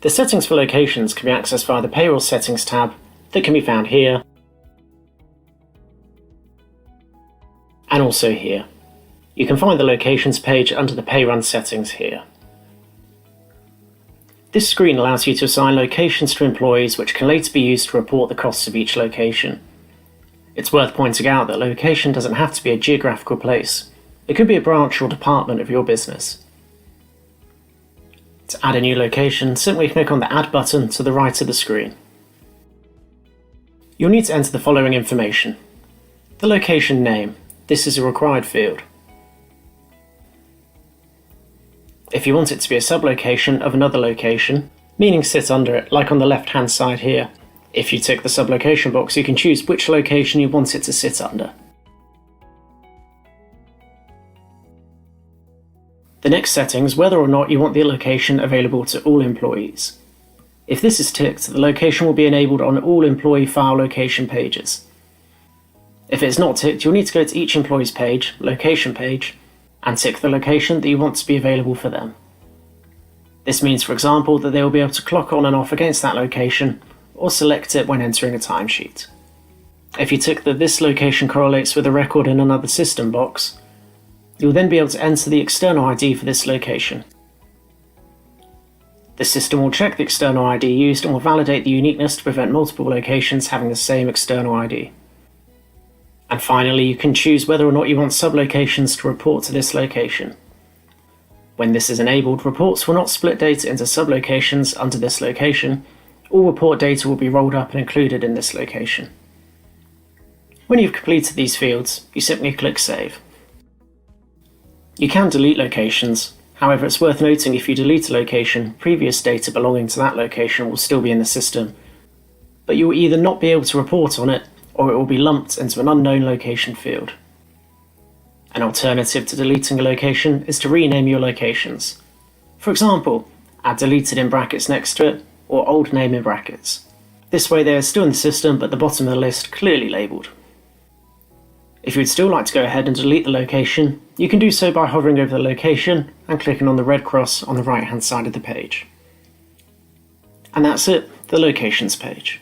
The settings for locations can be accessed via the Payroll Settings tab that can be found here and also here. You can find the locations page under the Pay Run settings here. This screen allows you to assign locations to employees which can later be used to report the costs of each location. It's worth pointing out that a location doesn't have to be a geographical place. It could be a branch or department of your business. To add a new location, simply click on the Add button to the right of the screen. You'll need to enter the following information. The location name. This is a required field. If you want it to be a sublocation of another location, meaning sit under it, like on the left-hand side here, if you tick the sublocation box, you can choose which location you want it to sit under. The next setting is whether or not you want the location available to all employees. If this is ticked, the location will be enabled on all employee file location pages. If it's not ticked, you'll need to go to each employee's page, location page, and tick the location that you want to be available for them. This means, for example, that they will be able to clock on and off against that location, or select it when entering a timesheet. If you tick that this location correlates with a record in another system box, you'll then be able to enter the external ID for this location. The system will check the external ID used and will validate the uniqueness to prevent multiple locations having the same external ID. And finally, you can choose whether or not you want sublocations to report to this location. When this is enabled, reports will not split data into sublocations under this location. All report data will be rolled up and included in this location. When you've completed these fields, you simply click Save. You can delete locations. However, it's worth noting if you delete a location, previous data belonging to that location will still be in the system, but you will either not be able to report on it, or it will be lumped into an unknown location field. An alternative to deleting a location is to rename your locations. For example, add deleted in brackets next to it, or old name in brackets. This way they are still in the system, but the bottom of the list clearly labelled. If you would still like to go ahead and delete the location, you can do so by hovering over the location and clicking on the red cross on the right hand side of the page. And that's it, the locations page.